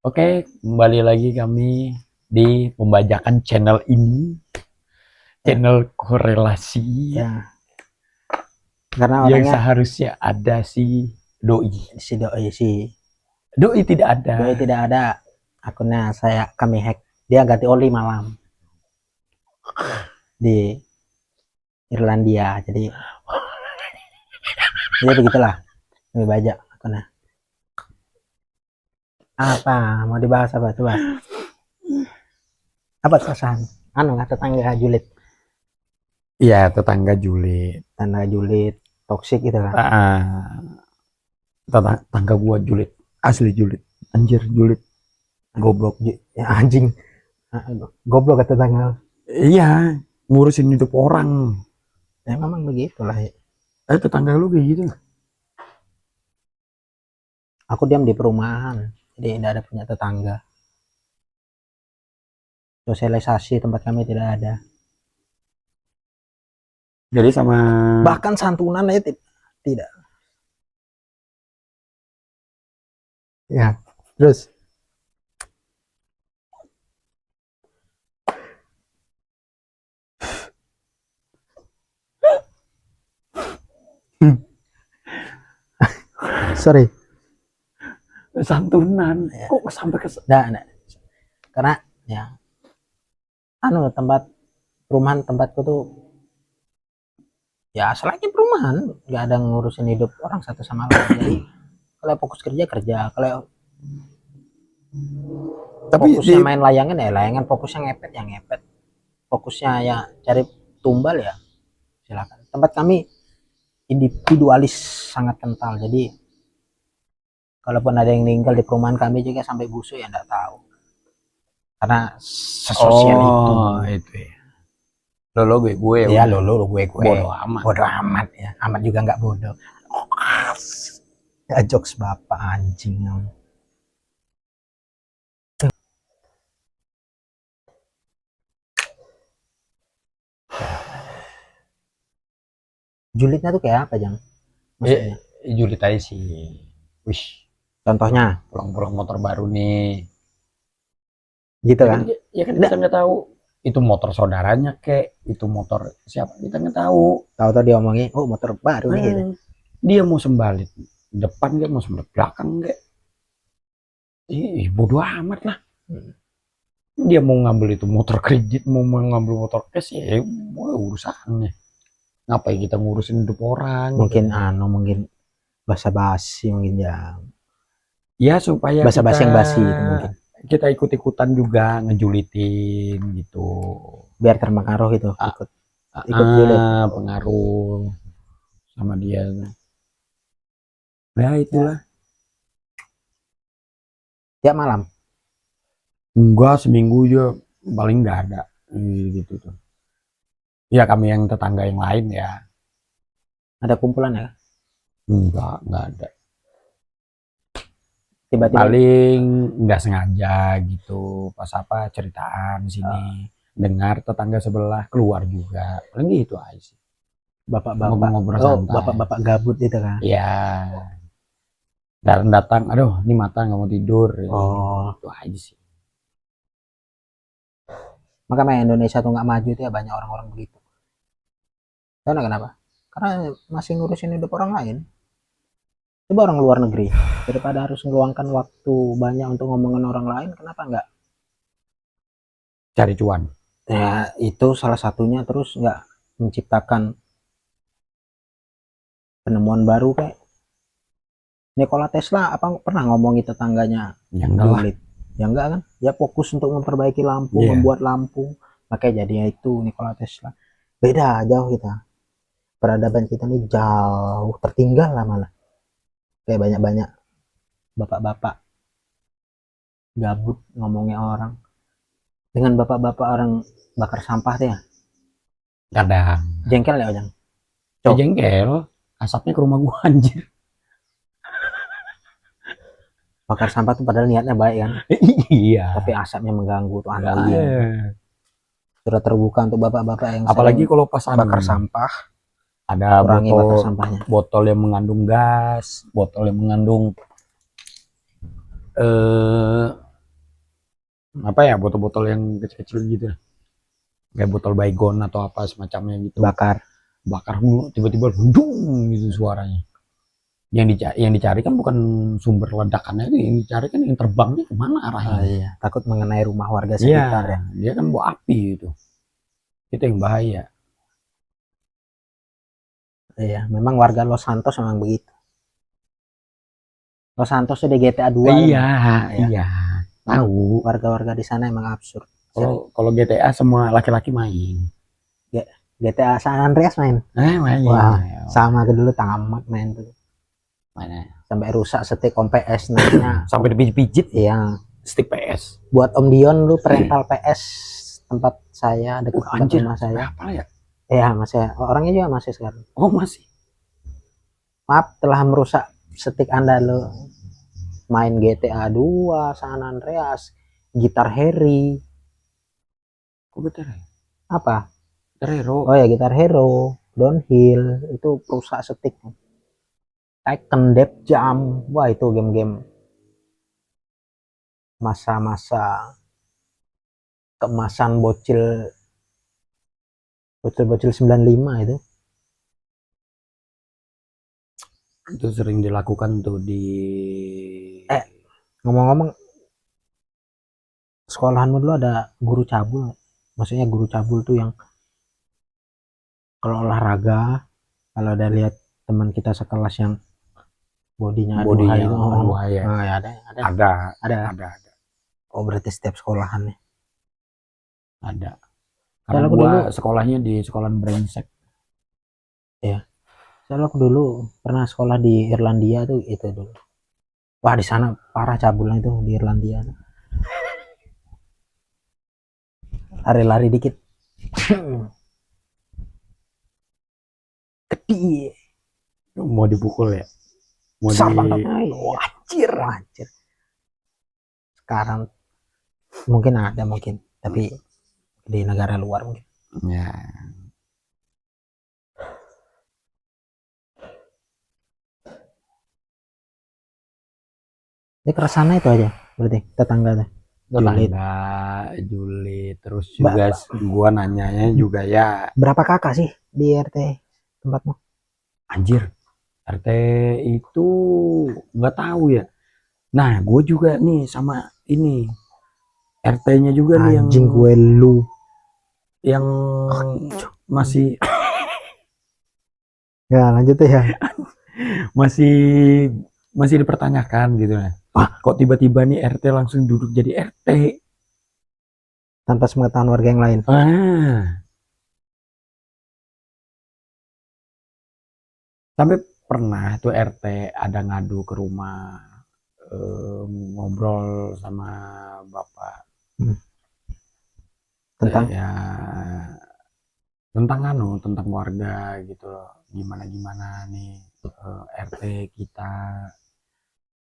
Oke, kembali lagi kami di pembajakan channel ini, Ya, channel korelasi ya. Karena yang orangnya seharusnya ada si Doi. si doi si Doi tidak ada. doi tidak ada, akunnya kami hack. Dia ganti oli malam di Irlandia. Jadi begitulah kami bajak akunnya. Apa mau dibahas apa coba? Apa keresahan? Anu nggak tetangga julid, Iya, tetangga julid. toksik gitu kan? Tetangga gua julid, asli julid. Anjir julid, goblok. Ya, anjing. Goblok kata tetangga. Iya, ngurusin hidup orang. Ya memang begitulah ya. Tetangga lu kayak gitu? Aku diam di perumahan, jadi tidak ada punya tetangga. Sosialisasi tempat kami tidak ada. Jadi sama Bahkan santunan aja tidak. Ya, terus sorry. santunan. Ya. Kok sampai ke Nah, karena ya tempat perumahan tempatku tuh ya selagi perumahan nggak ada ngurusin hidup orang satu sama lain. Jadi kalau fokus kerja kerja, kalau tapi fokusnya main layangan ya layangan, fokusnya ngepet ya ngepet, fokusnya ya cari tumbal ya silakan. Tempat kami individualis sangat kental, jadi kalaupun ada yang meninggal di perumahan kami juga sampai busuk ya nggak tahu, karena sesosial itu ya. Lo gue ya udah lo gue bodo amat ya, amat juga nggak bodoh ya, jokes bapak anjing. Julidnya tuh kayak apa Jang maksudnya? julid aja sih. Wih, Contohnya pulang-pulang motor baru nih. gitu kan? Ya kan kita nggak tahu itu motor saudaranya kek, itu motor siapa kita nggak tahu. Tahu-tahu dia omongin, oh motor baru nih gitu. Dia mau sembalit depan kek, mau sembalit belakang kek. Bodo amat lah. Dia mau ngambil itu motor kredit, mau ngambil motor cash ya urusannya. Ngapain kita ngurusin hidup orang? Mungkin mungkin basa-basi mungkin ya. Ya supaya Basa-basi yang basi itu mungkin. kita ikut-ikutan juga ngejulitin gitu. Biar terpengaruh itu ikut julid. Pengaruh sama dia. Ya itulah. Ya malam. Enggak, seminggu aja paling nggak ada gitu tuh. Ya kami yang tetangga yang lain ya. Ada kumpulan ya? Enggak ada. Tiba-tiba Paling nggak sengaja gitu, pas apa ceritaan sini, dengar tetangga sebelah keluar juga, paling gitu aja sih. bapak-bapak, Ngobrol-ngobrol santai. bapak-bapak gabut itu kan. Iya, datang, aduh ini mata nggak mau tidur, itu aja sih. Makanya Indonesia tuh nggak maju itu ya banyak orang-orang begitu. Karena kenapa? Karena masih ngurusin hidup orang lain. Coba orang luar negeri, daripada harus meluangkan waktu banyak untuk ngomongin orang lain, kenapa nggak? Cari cuan. Ya itu salah satunya, terus nggak menciptakan penemuan baru kayak Nikola Tesla. Apa pernah ngomongi tetangganya Ya enggak lah. julid? Ya enggak kan? Ya fokus untuk memperbaiki lampu, membuat lampu, makanya jadinya itu Nikola Tesla. Beda jauh kita, peradaban kita nih jauh tertinggal lah malah. Kayak banyak-banyak bapak-bapak gabut ngomongnya orang, dengan bapak-bapak orang bakar sampah tuh ya Kadang. jengkel ya Ojang. Jengkel, asapnya ke rumah gua anjir. Bakar sampah tuh padahal niatnya baik kan, Iya. tapi asapnya mengganggu tuh Ya, sudah terbuka untuk bapak-bapak yang apalagi kalau pas bakar sampah, ada kurangi bakar sampahnya. botol yang mengandung gas, botol yang mengandung apa ya, botol-botol yang kecil-kecil gitu, kayak botol baygon atau apa semacamnya gitu, bakar. tiba-tiba dung gitu suaranya. Yang dicari kan bukan sumber ledakannya, itu yang dicari kan yang terbangnya kemana arahnya. Iya, takut mengenai rumah warga Iya, sekitar ya. dia kan bawa api itu yang bahaya. Iya, memang warga Los Santos memang begitu. Los Santos di GTA 2 kan. Iya, Ya, iya, tahu. warga-warga di sana emang absurd. Kalau GTA semua laki-laki main. GTA San Andreas main. Main. Wah, sama ke dulu tamat main tuh. Mana? Sampai rusak setik om PS namanya. Sampai dipijit-pijit Iya, stick PS. buat Om Dion lu perental PS tempat saya dekat tempat Anjir, rumah saya. apa ya? Iya, masih orangnya juga masih sekarang. Oh, masih. Maaf telah merusak setik Anda lo main GTA 2, San Andreas, Gitar Hero. Kok betul ya? Apa? Hero. Oh ya, Gitar Hero, Downhill itu perusak setik. Tekken, Def Jam. Wah, itu game-game masa-masa keemasan bocil 95 itu. Itu sering dilakukan tuh di Ngomong-ngomong, sekolahanmu dulu ada guru cabul? Maksudnya guru cabul tuh yang kalau olahraga, kalau ada lihat teman kita sekelas yang bodinya aduhai itu, aduhai ya. ya ada. Oh, berarti setiap sekolahan nih. Ada. Karena Kalau gua dulu, sekolahnya di sekolahan brengsek. ya, kalau aku dulu pernah sekolah di Irlandia tuh itu dulu. Wah, di sana parah cabulnya itu di Irlandia. Lari-lari dikit. Gede. Mau dipukul ya? Mau Besar di pantatnya. wajir. Wajir. Sekarang mungkin ada mungkin, tapi di negara luar mungkin. Ya. Ini kerasana itu aja berarti tetangga tuh. Tetangga, Juli, terus juga gua nanyanya juga ya. Berapa kakak sih di RT tempatmu? Anjir, RT itu nggak tahu ya. Nah, gue juga nih sama ini RT-nya juga nih Anjing gue lu. yang masih Ya lanjut ya. masih masih dipertanyakan gitu nah. Kok tiba-tiba nih RT langsung duduk jadi RT Tanpa sepengetahuan warga yang lain. Sampai pernah tuh RT ada ngadu ke rumah, ngobrol sama bapak Tentang ya tentang warga gitu loh, gimana nih RT kita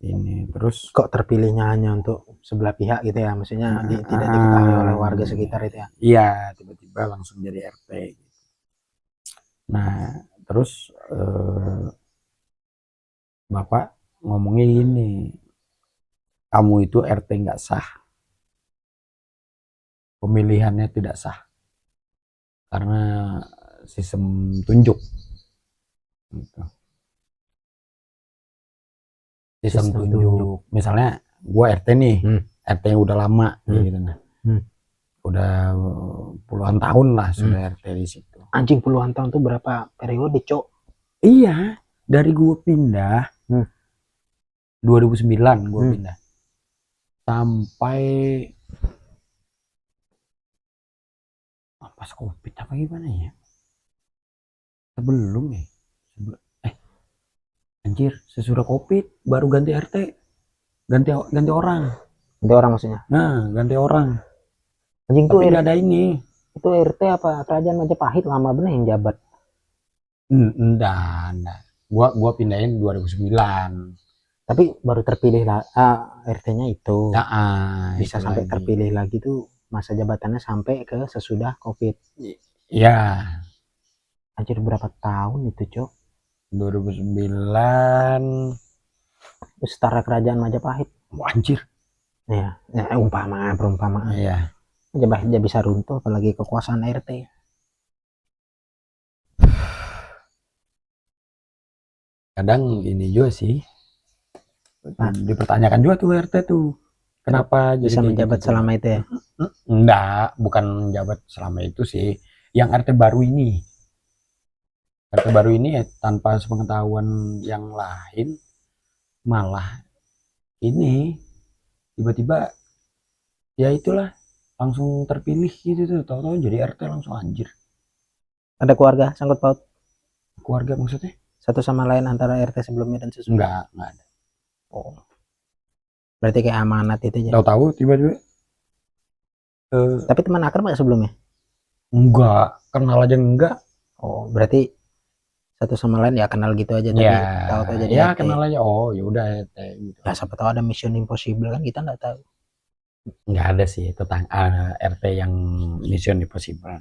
ini. Terus kok terpilihnya hanya untuk sebelah pihak gitu ya, maksudnya tidak diketahui oleh warga sekitar itu ya. Iya, tiba-tiba langsung jadi RT gitu. Nah terus bapak ngomongnya gini, kamu itu RT nggak sah, pemilihannya tidak sah karena sistem tunjuk gitu. Sistem tunjuk. Misalnya gua RT nih, RT yang udah lama gitu nah. Udah puluhan tahun lah sudah RT di situ. Anjing, puluhan tahun tuh berapa periode, Cok? Iya, dari gua pindah 2009 gua pindah sampai pas Covid apa gimana ya? Sebelum ya? Anjir, sesudah Covid baru ganti RT. Ganti orang. Ganti orang maksudnya? Nah, ganti orang. Anjing tuh ada ini. Itu RT apa kerajaan Majapahit lama bener yang jabat? Enggak. Gua pindahin 2009. Tapi baru terpilih lah RT-nya itu. Bisa itu sampai lagi. terpilih lagi tuh masa jabatannya sampai ke sesudah Covid. Iya. Anjir, berapa tahun itu, Cok? 2009 Setara kerajaan Majapahit. anjir, Ya, perumpamaan. Iya. Dia bisa runtuh apalagi kekuasaan RT. Kadang ini juga sih, Nah, dipertanyakan juga tuh RT tuh. Kenapa jadi bisa kayak menjabat gitu tuh? selama itu ya? Enggak, bukan menjabat selama itu sih. Yang RT baru ini. RT baru ini ya, tanpa sepengetahuan yang lain, malah ini tiba-tiba ya itulah langsung terpilih gitu tuh. Tahu-tahu jadi RT langsung anjir. Ada keluarga sangkut paut Keluarga maksudnya? satu sama lain antara RT sebelumnya dan sesudah? Enggak ada. Oh, berarti kayak amanat itu aja. Tahu-tahu tiba-tiba Tapi teman akrab nggak sebelumnya? enggak, kenal aja enggak. Oh, berarti satu sama lain ya kenal gitu aja, tapi Ya, tahu-tahu jadi ya RT. kenal aja. Oh, ya udah RT gitu. Ya siapa tahu ada Mission Impossible kan, kita nggak tahu. Nggak ada sih tentang RT yang Mission Impossible.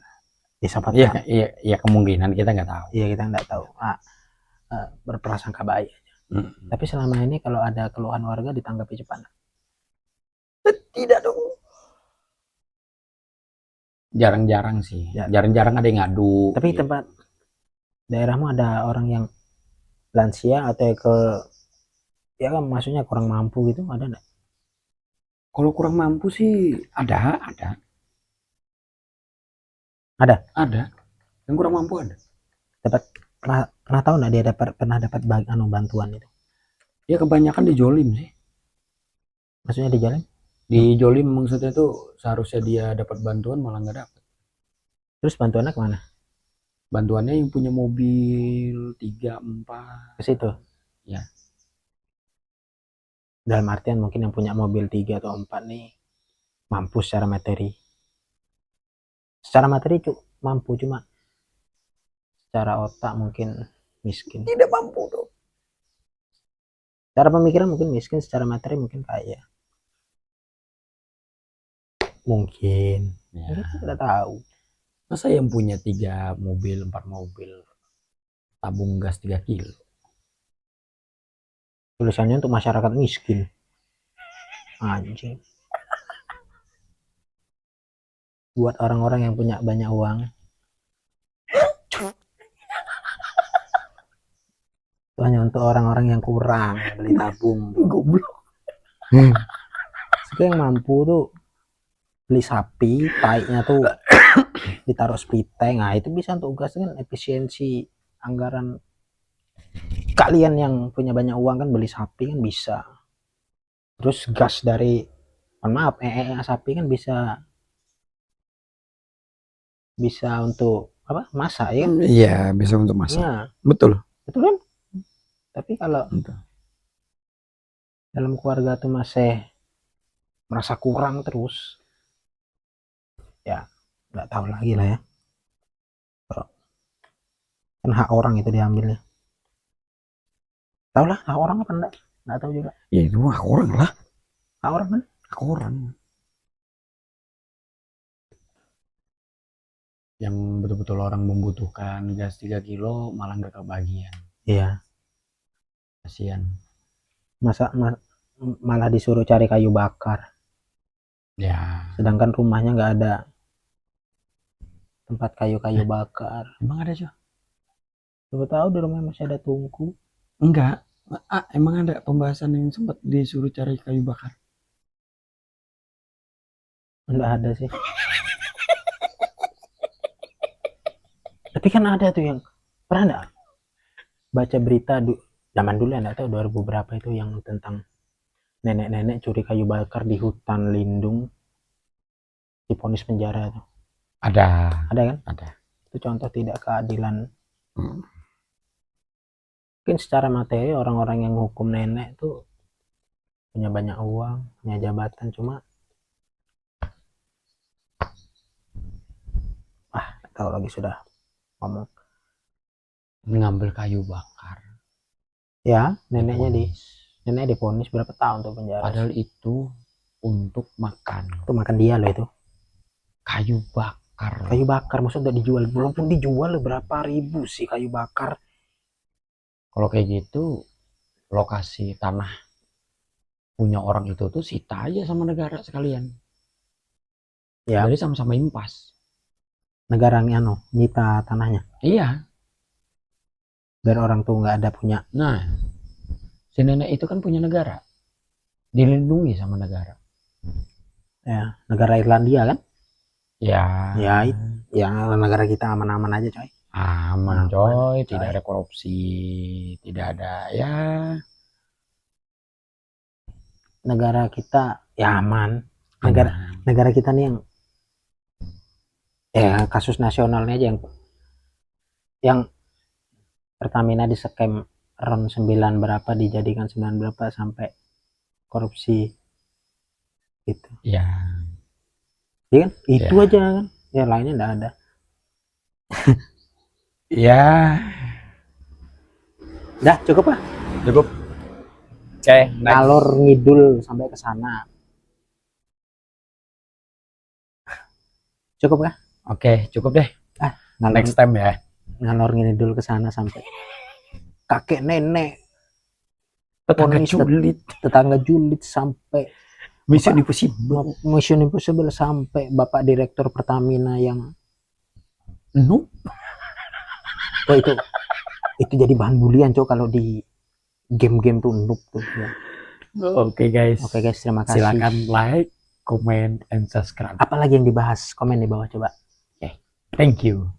Ya siapa Iya, tahu. iya, iya kemungkinan kita nggak tahu. Iya, kita nggak tahu. Berprasangka baik. Tapi selama ini kalau ada keluhan warga ditanggapi cepat? Tidak dong. Jarang-jarang sih. Ya. Jarang-jarang ada yang ngadu. Tapi gitu. tempat daerahmu ada orang yang lansia atau ke, ya kan maksudnya kurang mampu gitu, ada nggak? Kalau kurang mampu sih ada. Ada. Yang kurang mampu ada. Dapat pernah tahu nggak dia pernah dapat bantuan itu? Ya kebanyakan dijolim sih. Maksudnya di jalan? Dijolim maksudnya tuh seharusnya dia dapat bantuan malah nggak dapat. Terus bantuannya kemana? Bantuannya yang punya mobil 3, 4 Ke situ. ya. Dalam artian mungkin yang punya mobil 3 atau 4 nih mampu secara materi. Secara materi mampu, cuma secara otak mungkin miskin. Tidak mampu dong. Secara pemikiran mungkin miskin, secara materi mungkin kaya. Mungkin. Ya. Kita tidak tahu. Masa yang punya 3 mobil, 4 mobil tabung gas 3 kilo? Tulisannya untuk masyarakat miskin. Anjing. Buat orang-orang yang punya banyak uang. Itu hanya untuk orang-orang yang kurang beli tabung. Goblok. Yang mampu tuh beli sapi, taiknya tuh ditaruh spiteng. Nah, itu bisa untuk gas kan, efisiensi anggaran. Kalian yang punya banyak uang kan beli sapi kan bisa. Terus gas dari, maaf, sapi kan bisa untuk apa? Masak ya. Iya, bisa untuk masak. Ya, Betul. betul kan? Tapi kalau Betul. dalam keluarga tuh masih merasa kurang terus, ya nggak tahu lagi lah ya. Kan hak orang itu diambilnya. Tahu lah hak orang apa enggak? Nggak tahu juga. Ya itu hak orang lah. Hak orang kan? Hak orang. Yang betul-betul orang membutuhkan gas 3 kilo malah nggak kebagian. Iya. Kasihan. Malah disuruh cari kayu bakar. Ya. Sedangkan rumahnya nggak ada tempat kayu bakar. Emang ada juga? Coba tahu di rumah masih ada tungku. Enggak. Emang ada pembahasan yang sempat disuruh cari kayu bakar? Enggak ada sih. Tapi kan ada tuh yang pernah enggak baca berita zaman dulu, enggak tahu 2000 berapa itu, yang tentang nenek-nenek curi kayu bakar di hutan lindung divonis penjara tuh. Ada kan? Ada. Itu contoh tidak keadilan. Mungkin secara materi orang-orang yang hukum nenek tuh punya banyak uang, punya jabatan, cuma tahu lagi sudah ngomong. Mengambil kayu bakar. Ya, nenek divonis berapa tahun tuh penjara. Padahal itu untuk makan. Itu makan dia loh itu. Kayu bakar. Kayu bakar maksudnya dijual, walaupun dijual berapa ribu sih kayu bakar. Kalau kayak gitu lokasi tanah punya orang itu tuh sita aja sama negara sekalian. Ya. Jadi sama-sama impas. Negara nyita tanahnya Iya. biar orang tuh nggak ada punya. Nah, si nenek itu kan punya negara, dilindungi sama negara. Ya, negara Irlandia kan? Ya. Ya negara kita aman-aman aja coy. Aman coy, tidak ada korupsi, tidak ada ya. Negara kita ya aman. Aman. Negara kita nih yang ya kasus nasionalnya aja yang Pertamina di scam ron 9 berapa dijadikan 9 berapa sampai korupsi gitu. Ya. Iya kan? Itu Ya. aja kan. Ya lainnya enggak ada. Ya. Dah cukup lah. Cukup. Oke, Ngalor ngidul sampai ke sana. Cukup kah? Oke, cukup deh. Next time ya. Ngalor ngidul ke sana sampai kakek nenek, tetangga julid sampai Mission Impossible. Mission Impossible sampai Bapak Direktur Pertamina yang noob. Oh, itu jadi bahan bulian cok kalau di game-game tuh noob tuh ya. Oke guys, terima kasih. Silakan like, comment, and subscribe. Apalagi yang dibahas, komen di bawah coba. Thank you.